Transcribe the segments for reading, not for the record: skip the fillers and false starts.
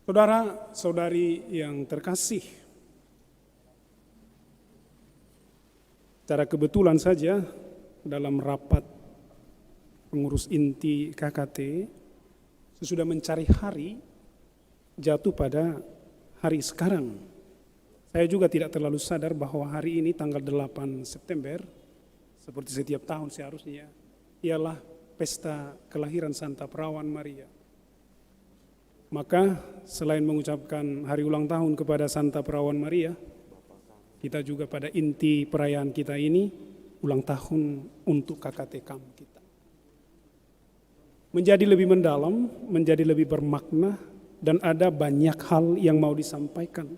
Saudara-saudari yang terkasih, secara kebetulan saja dalam rapat pengurus inti KKT sesudah mencari hari jatuh pada hari sekarang. Saya juga tidak terlalu sadar bahwa hari ini tanggal 8 September seperti setiap tahun seharusnya ialah pesta kelahiran Santa Perawan Maria. Maka selain mengucapkan hari ulang tahun kepada Santa Perawan Maria, kita juga pada inti perayaan kita ini ulang tahun untuk KKT KAM kita. Menjadi lebih mendalam, menjadi lebih bermakna, dan ada banyak hal yang mau disampaikan.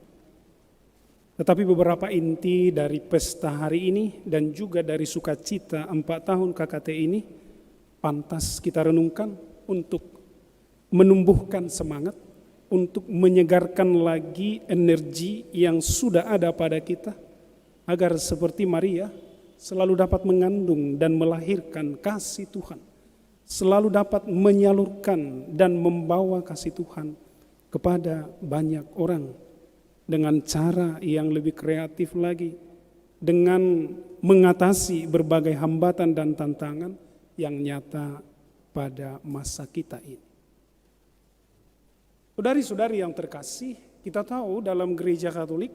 Tetapi beberapa inti dari pesta hari ini dan juga dari sukacita 4 tahun KKT ini pantas kita renungkan untuk menumbuhkan semangat, untuk menyegarkan lagi energi yang sudah ada pada kita, agar seperti Maria selalu dapat mengandung dan melahirkan kasih Tuhan, selalu dapat menyalurkan dan membawa kasih Tuhan kepada banyak orang dengan cara yang lebih kreatif lagi, dengan mengatasi berbagai hambatan dan tantangan yang nyata pada masa kita ini. Saudari-saudari yang terkasih, kita tahu dalam gereja Katolik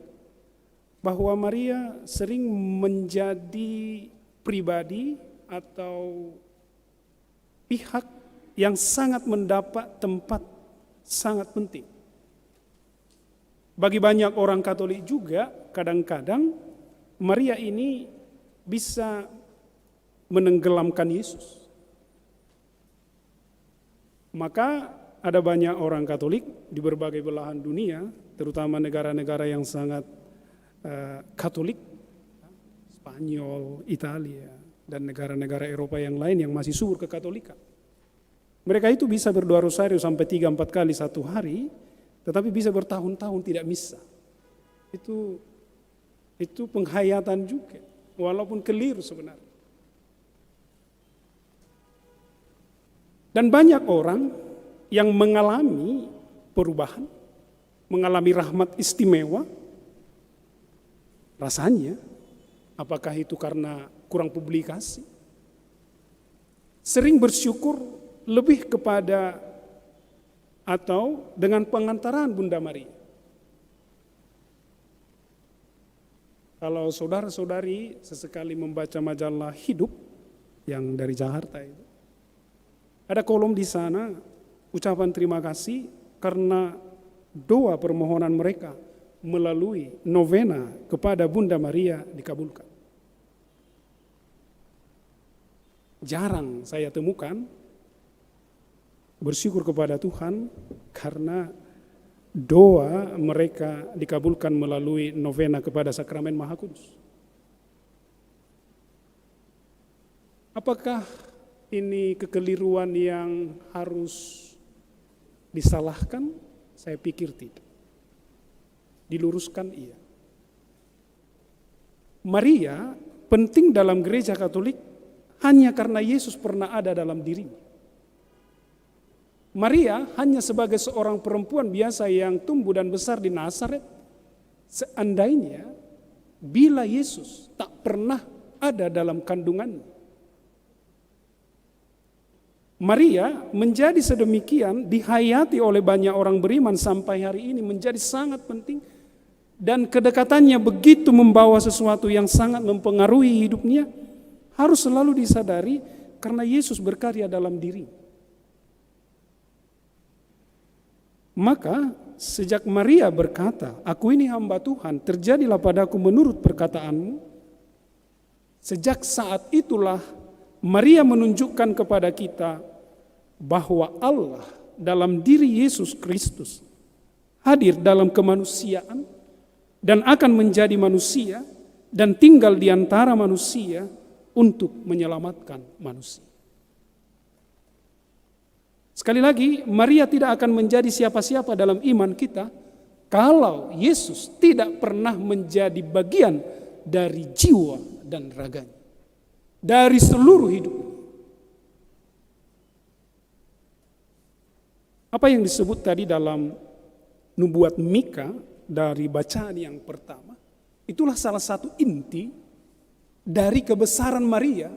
bahwa Maria sering menjadi pribadi atau pihak yang sangat mendapat tempat sangat penting. Bagi banyak orang Katolik juga, kadang-kadang Maria ini bisa menenggelamkan Yesus. Maka ada banyak orang Katolik di berbagai belahan dunia, terutama negara-negara yang sangat Katolik, Spanyol, Italia, dan negara-negara Eropa yang lain yang masih subur kekatolikan. Mereka itu bisa berdoa rosario sampai 3-4 kali satu hari, tetapi bisa bertahun-tahun tidak misa. Itu penghayatan juga, walaupun keliru sebenarnya. Dan banyak orang yang mengalami perubahan, mengalami rahmat istimewa, rasanya apakah itu karena kurang publikasi, sering bersyukur lebih kepada atau dengan pengantaran Bunda Maria. Kalau saudara-saudari sesekali membaca majalah Hidup yang dari Jakarta itu, ada kolom di sana ucapan terima kasih karena doa permohonan mereka melalui novena kepada Bunda Maria dikabulkan. Jarang saya temukan bersyukur kepada Tuhan karena doa mereka dikabulkan melalui novena kepada Sakramen Maha Kudus. Apakah ini kekeliruan yang harus disalahkan? Saya pikir tidak. Diluruskan iya. Maria penting dalam gereja Katolik hanya karena Yesus pernah ada dalam dirinya. Maria hanya sebagai seorang perempuan biasa yang tumbuh dan besar di Nazaret. Seandainya bila Yesus tak pernah ada dalam kandungannya, Maria menjadi sedemikian dihayati oleh banyak orang beriman sampai hari ini menjadi sangat penting, dan kedekatannya begitu membawa sesuatu yang sangat mempengaruhi hidupnya, harus selalu disadari karena Yesus berkarya dalam diri. Maka sejak Maria berkata, "Aku ini hamba Tuhan, terjadilah padaku menurut perkataanmu," sejak saat itulah Maria menunjukkan kepada kita bahwa Allah dalam diri Yesus Kristus hadir dalam kemanusiaan dan akan menjadi manusia dan tinggal di antara manusia untuk menyelamatkan manusia. Sekali lagi, Maria tidak akan menjadi siapa-siapa dalam iman kita kalau Yesus tidak pernah menjadi bagian dari jiwa dan raganya, dari seluruh hidup. Apa yang disebut tadi dalam nubuat Mika dari bacaan yang pertama, itulah salah satu inti dari kebesaran Maria,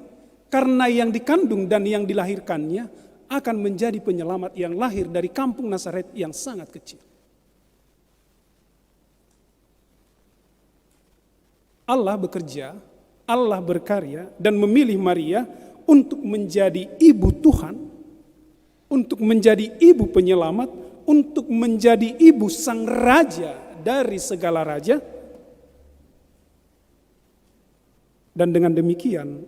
karena yang dikandung dan yang dilahirkannya akan menjadi penyelamat yang lahir dari kampung Nazaret yang sangat kecil. Allah bekerja, Allah berkarya dan memilih Maria untuk menjadi ibu Tuhan, untuk menjadi ibu penyelamat, untuk menjadi ibu sang raja dari segala raja. Dan dengan demikian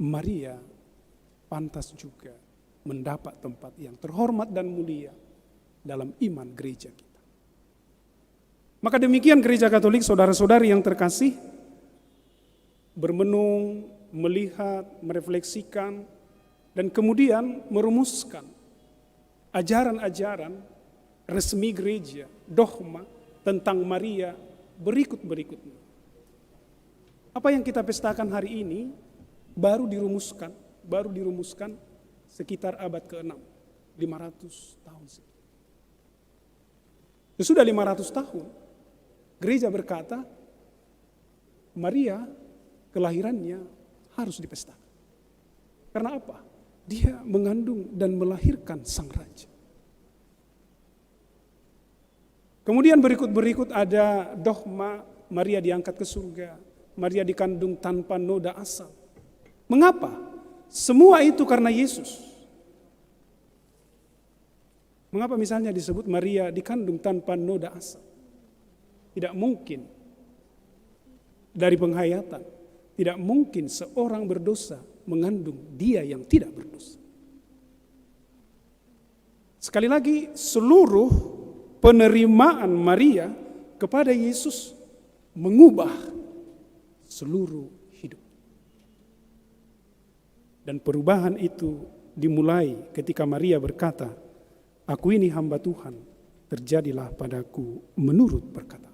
Maria pantas juga mendapat tempat yang terhormat dan mulia dalam iman gereja kita. Maka demikian Gereja Katolik, saudara-saudari yang terkasih, bermenung, melihat, merefleksikan, dan kemudian merumuskan ajaran-ajaran resmi gereja, dogma tentang Maria berikut-berikutnya. Apa yang kita pestakan hari ini baru dirumuskan sekitar abad ke-6, 500 tahun. Sesudah 500 tahun, gereja berkata, Maria kelahirannya harus dipestakan. Karena apa? Dia mengandung dan melahirkan sang raja. Kemudian berikut ada dogma Maria diangkat ke surga, Maria dikandung tanpa noda asal. Mengapa? Semua itu karena Yesus. Mengapa misalnya disebut Maria dikandung tanpa noda asal? Tidak mungkin dari penghayatan, tidak mungkin seorang berdosa mengandung dia yang tidak berdosa. Sekali lagi, seluruh penerimaan Maria kepada Yesus mengubah seluruh hidup. Dan perubahan itu dimulai ketika Maria berkata, "Aku ini hamba Tuhan, terjadilah padaku menurut perkataan."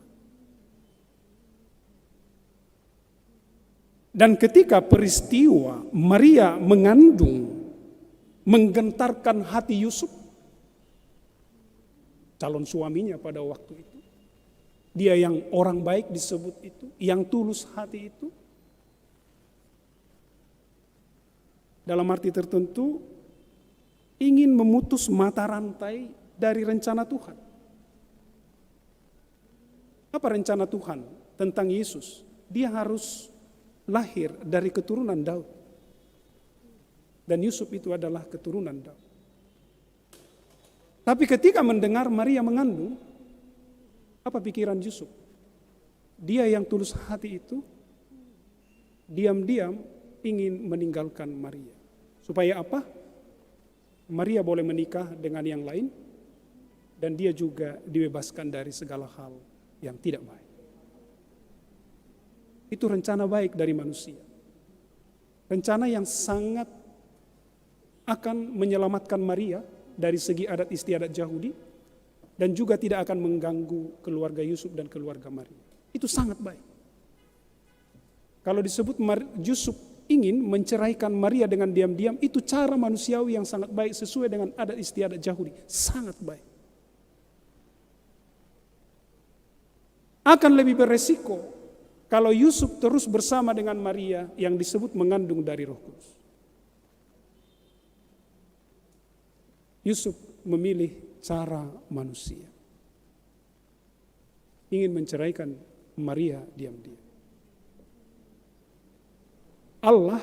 Dan ketika peristiwa Maria mengandung, menggentarkan hati Yusuf, calon suaminya pada waktu itu, dia yang orang baik disebut itu, yang tulus hati itu, dalam arti tertentu ingin memutus mata rantai dari rencana Tuhan. Apa rencana Tuhan tentang Yesus? Dia harus lahir dari keturunan Daud. Dan Yusuf itu adalah keturunan Daud. Tapi ketika mendengar Maria mengandung, apa pikiran Yusuf? Dia yang tulus hati itu diam-diam ingin meninggalkan Maria. Supaya apa? Maria boleh menikah dengan yang lain dan dia juga dibebaskan dari segala hal yang tidak baik. Itu rencana baik dari manusia. Rencana yang sangat akan menyelamatkan Maria dari segi adat istiadat Yahudi dan juga tidak akan mengganggu keluarga Yusuf dan keluarga Maria. Itu sangat baik. Kalau disebut Yusuf ingin menceraikan Maria dengan diam-diam, itu cara manusiawi yang sangat baik sesuai dengan adat istiadat Yahudi. Sangat baik. Akan lebih beresiko kalau Yusuf terus bersama dengan Maria yang disebut mengandung dari Roh Kudus. Yusuf memilih cara manusia. Ingin menceraikan Maria diam-diam. Allah,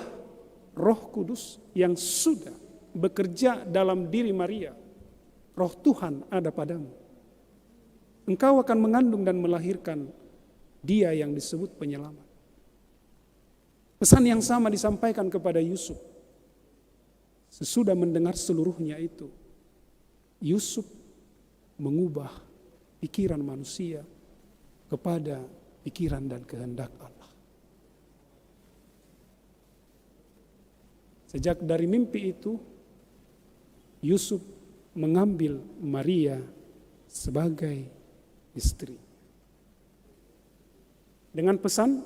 Roh Kudus yang sudah bekerja dalam diri Maria, Roh Tuhan ada padamu. Engkau akan mengandung dan melahirkan dia yang disebut penyelamat. Pesan yang sama disampaikan kepada Yusuf. Sesudah mendengar seluruhnya itu, Yusuf mengubah pikiran manusia kepada pikiran dan kehendak Allah. Sejak dari mimpi itu, Yusuf mengambil Maria sebagai istri. Dengan pesan,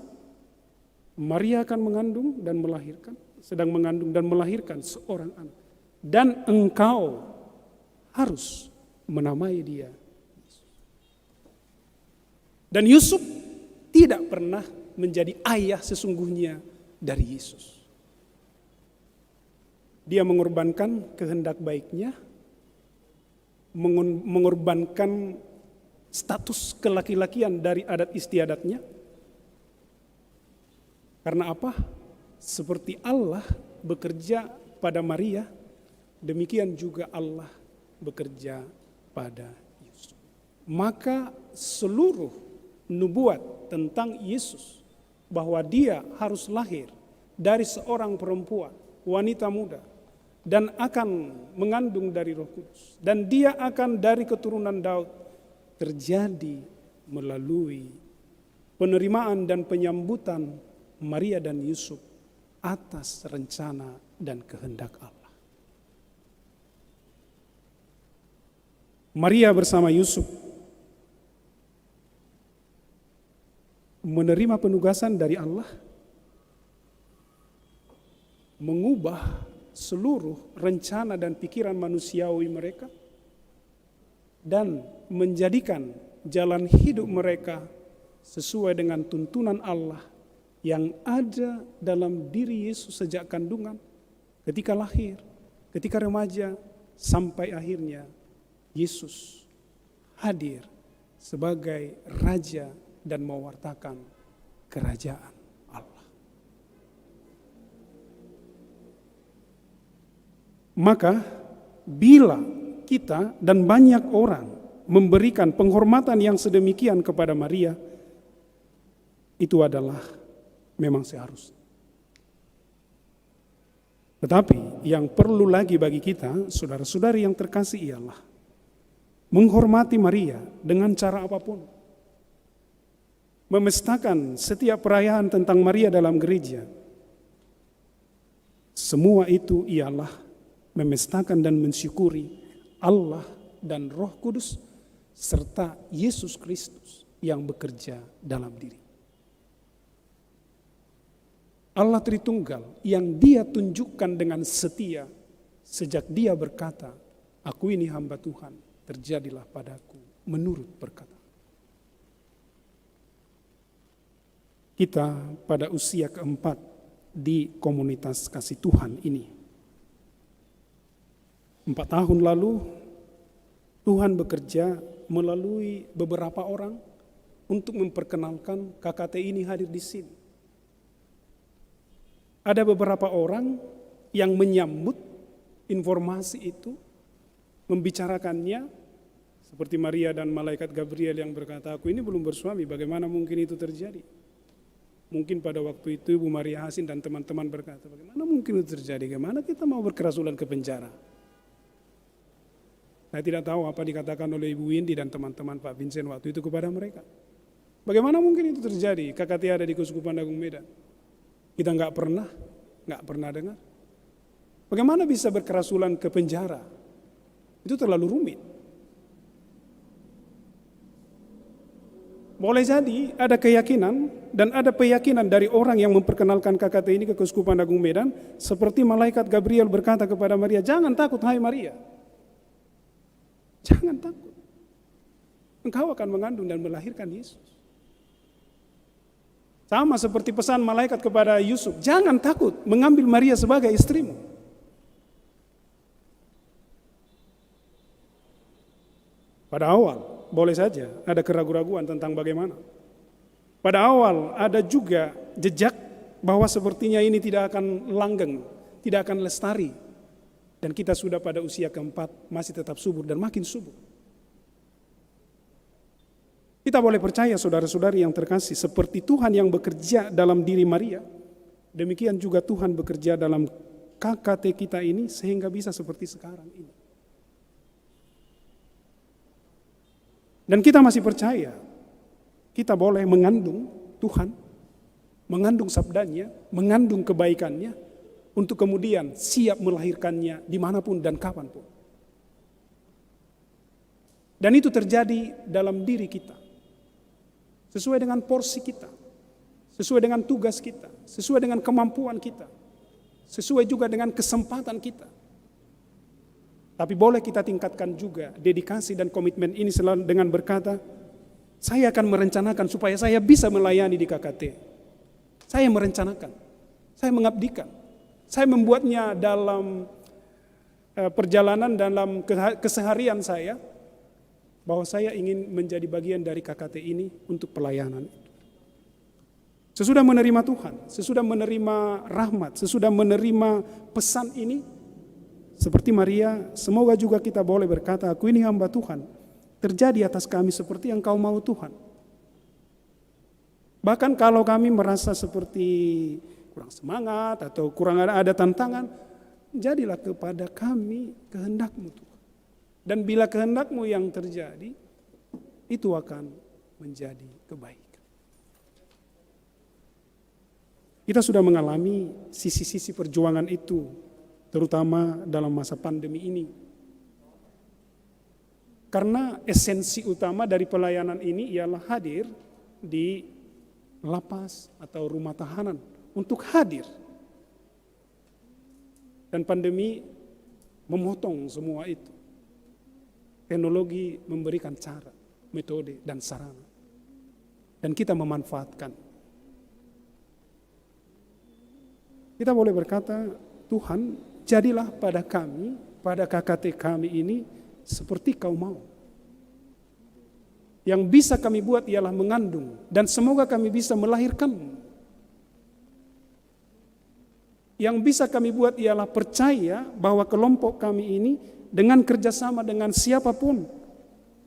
Maria akan mengandung dan melahirkan, sedang mengandung dan melahirkan seorang anak. Dan engkau harus menamai dia Yesus. Dan Yusuf tidak pernah menjadi ayah sesungguhnya dari Yesus. Dia mengorbankan kehendak baiknya, mengorbankan status kelaki-lakian dari adat istiadatnya. Karena apa? Seperti Allah bekerja pada Maria, demikian juga Allah bekerja pada Yesus. Maka seluruh nubuat tentang Yesus, bahwa dia harus lahir dari seorang perempuan, wanita muda, dan akan mengandung dari Roh Kudus, dan dia akan dari keturunan Daud, terjadi melalui penerimaan dan penyambutan Maria dan Yusuf atas rencana dan kehendak Allah. Maria bersama Yusuf menerima penugasan dari Allah, mengubah seluruh rencana dan pikiran manusiawi mereka, dan menjadikan jalan hidup mereka sesuai dengan tuntunan Allah yang ada dalam diri Yesus sejak kandungan, ketika lahir, ketika remaja, sampai akhirnya Yesus hadir sebagai Raja dan mewartakan kerajaan Allah. Maka bila kita dan banyak orang memberikan penghormatan yang sedemikian kepada Maria, itu adalah memang seharusnya. Tetapi yang perlu lagi bagi kita, saudara-saudari yang terkasih, ialah menghormati Maria dengan cara apapun. Memestakan setiap perayaan tentang Maria dalam gereja. Semua itu ialah memestakan dan mensyukuri Allah dan Roh Kudus serta Yesus Kristus yang bekerja dalam diri. Allah Tritunggal yang dia tunjukkan dengan setia sejak dia berkata, "Aku ini hamba Tuhan, terjadilah padaku menurut perkataan." Kita pada usia keempat di komunitas kasih Tuhan ini. 4 tahun lalu Tuhan bekerja melalui beberapa orang untuk memperkenalkan KKT ini hadir di sini. Ada beberapa orang yang menyambut informasi itu, membicarakannya, seperti Maria dan malaikat Gabriel yang berkata, "Aku ini belum bersuami, bagaimana mungkin itu terjadi?" Mungkin pada waktu itu Ibu Maria Hasin dan teman-teman berkata, "Bagaimana mungkin itu terjadi? Bagaimana kita mau berkerasulan ke penjara?" Saya tidak tahu apa dikatakan oleh Ibu Windy dan teman-teman Pak Vincent waktu itu kepada mereka. Bagaimana mungkin itu terjadi? KKT ada di Keuskupan Agung Medan. Kita nggak pernah dengar. Bagaimana bisa berkerasulan ke penjara? Itu terlalu rumit. Boleh jadi ada keyakinan dan ada keyakinan dari orang yang memperkenalkan KKT ini ke Keuskupan Agung Medan, seperti malaikat Gabriel berkata kepada Maria, "Jangan takut, hai Maria. Jangan takut. Engkau akan mengandung dan melahirkan Yesus." Sama seperti pesan malaikat kepada Yusuf, "Jangan takut mengambil Maria sebagai istrimu." Pada awal boleh saja ada keraguan-raguan tentang bagaimana. Pada awal ada juga jejak bahwa sepertinya ini tidak akan langgeng, tidak akan lestari. Dan kita sudah pada usia keempat masih tetap subur dan makin subur. Kita boleh percaya, saudara-saudari yang terkasih, seperti Tuhan yang bekerja dalam diri Maria, demikian juga Tuhan bekerja dalam KKT kita ini sehingga bisa seperti sekarang ini. Dan kita masih percaya, kita boleh mengandung Tuhan, mengandung sabdanya, mengandung kebaikannya, untuk kemudian siap melahirkannya dimanapun dan kapanpun. Dan itu terjadi dalam diri kita. Sesuai dengan porsi kita, sesuai dengan tugas kita, sesuai dengan kemampuan kita, sesuai juga dengan kesempatan kita. Tapi boleh kita tingkatkan juga dedikasi dan komitmen ini selalu dengan berkata, Saya akan merencanakan supaya saya bisa melayani di KKT. Saya merencanakan, saya mengabdikan. Saya membuatnya dalam perjalanan dalam keseharian saya, bahwa saya ingin menjadi bagian dari KKT ini untuk pelayanan itu. Sesudah menerima Tuhan, sesudah menerima rahmat, sesudah menerima pesan ini, seperti Maria, semoga juga kita boleh berkata, aku ini hamba Tuhan, terjadi atas kami seperti yang kau mau Tuhan. Bahkan kalau kami merasa seperti kurang semangat atau kurang ada tantangan, jadilah kepada kami kehendak-Mu Tuhan. Dan bila kehendak-Mu yang terjadi, itu akan menjadi kebaikan. Kita sudah mengalami sisi-sisi perjuangan itu, terutama dalam masa pandemi ini. Karena esensi utama dari pelayanan ini ialah hadir di lapas atau rumah tahanan, untuk hadir. Dan pandemi memotong semua itu. Teknologi memberikan cara, metode, dan sarana. Dan kita memanfaatkan. Kita boleh berkata, Tuhan, jadilah pada kami, pada KKT kami ini, seperti kau mau. Yang bisa kami buat ialah mengandung, dan semoga kami bisa melahirkanmu. Yang bisa kami buat ialah percaya bahwa kelompok kami ini dengan kerjasama dengan siapapun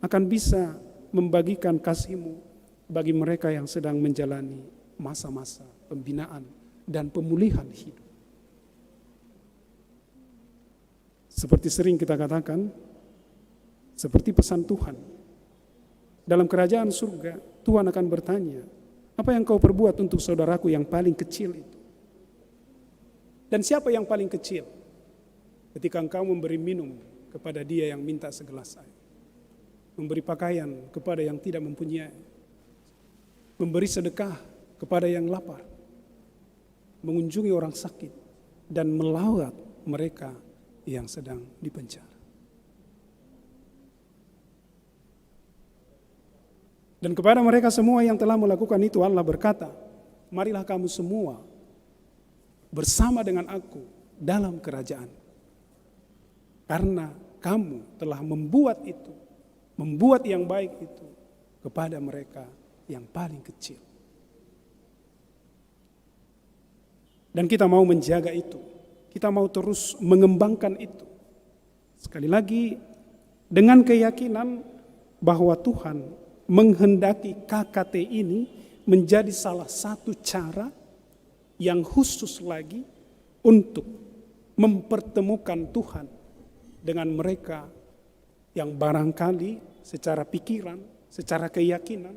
akan bisa membagikan kasih-Mu bagi mereka yang sedang menjalani masa-masa pembinaan dan pemulihan hidup. Seperti sering kita katakan, seperti pesan Tuhan, dalam kerajaan surga, Tuhan akan bertanya, apa yang kau perbuat untuk saudaraku yang paling kecil itu? Dan siapa yang paling kecil? Ketika engkau memberi minum kepada dia yang minta segelas air, memberi pakaian kepada yang tidak mempunyai, memberi sedekah kepada yang lapar, mengunjungi orang sakit, dan melawat mereka yang sedang dipenjara. Dan kepada mereka semua yang telah melakukan itu, Allah berkata, marilah kamu semua bersama dengan aku dalam kerajaan. Karena kamu telah membuat itu, membuat yang baik itu kepada mereka yang paling kecil. Dan kita mau menjaga itu, kita mau terus mengembangkan itu. Sekali lagi, dengan keyakinan bahwa Tuhan menghendaki KKT ini menjadi salah satu cara yang khusus lagi untuk mempertemukan Tuhan dengan mereka yang barangkali secara pikiran, secara keyakinan,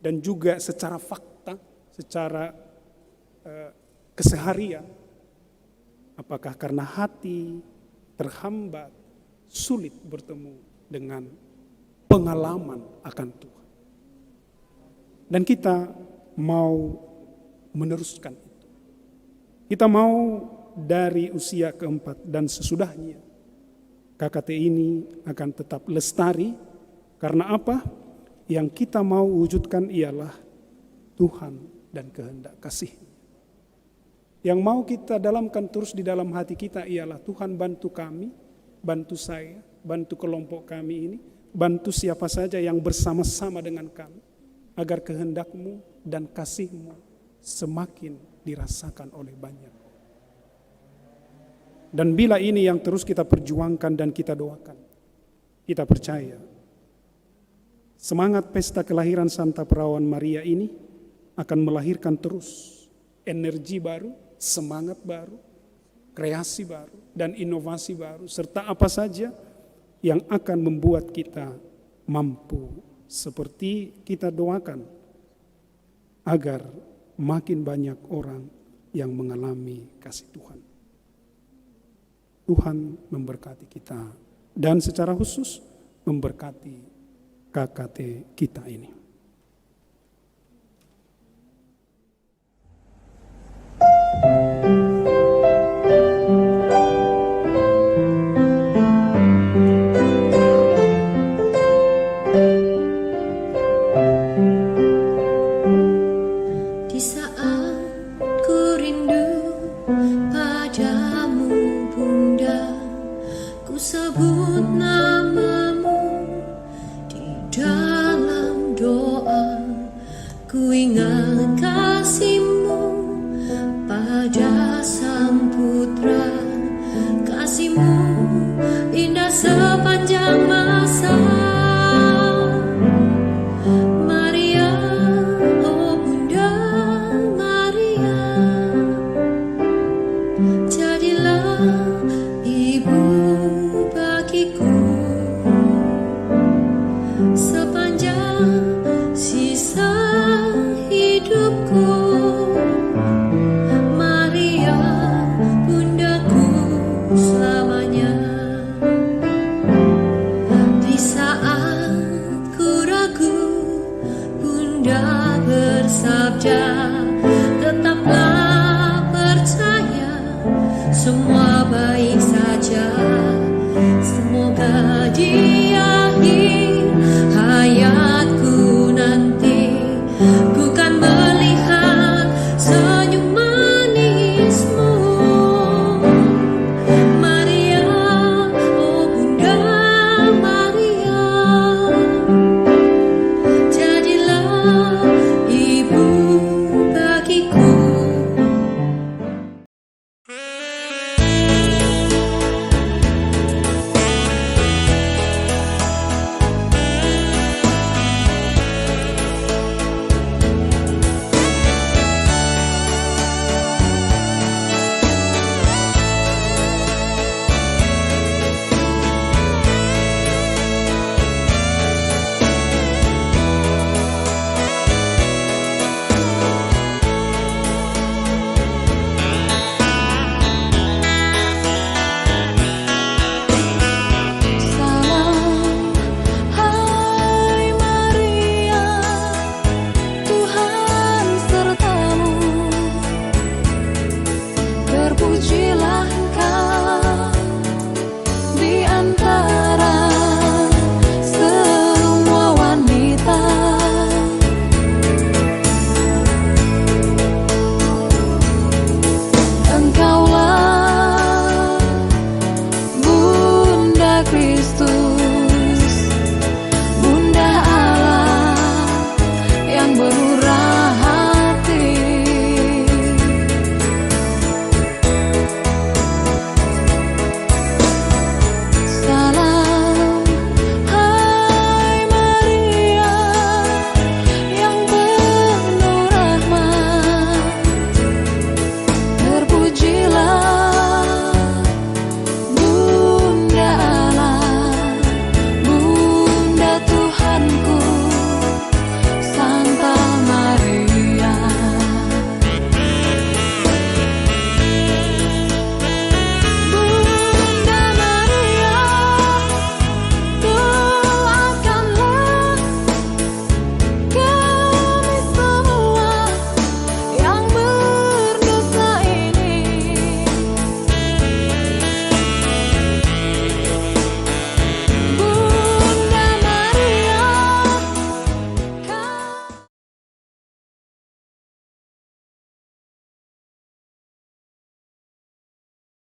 dan juga secara fakta, secara keseharian, apakah karena hati terhambat, sulit bertemu dengan pengalaman akan Tuhan. Dan kita mau meneruskan itu. Kita mau dari usia keempat dan sesudahnya, KKT ini akan tetap lestari. Karena apa? Yang kita mau wujudkan ialah Tuhan dan kehendak kasih. Yang mau kita dalamkan terus di dalam hati kita ialah Tuhan, bantu kami, bantu saya, bantu kelompok kami ini, bantu siapa saja yang bersama-sama dengan kami, agar kehendak-Mu dan kasih-Mu semakin dirasakan oleh banyak. Dan bila ini yang terus kita perjuangkan dan kita doakan, kita percaya semangat pesta kelahiran Santa Perawan Maria ini akan melahirkan terus energi baru, semangat baru, kreasi baru, dan inovasi baru, serta apa saja yang akan membuat kita mampu seperti kita doakan agar makin banyak orang yang mengalami kasih Tuhan. Tuhan memberkati kita dan secara khusus memberkati KKT kita ini. sebut namamu di dalam doa, ku ingat kasih-Mu pada Sang Putra, kasih-Mu indah sepanjang masa. Maria, oh Bunda Maria, jadilah ibu bagiku sepanjang sisa hidupku. Maria, bundaku selamanya. Di saat ku ragu, Bunda bersabda, tetaplah percaya, semua baik saja. Semoga di akhir hayat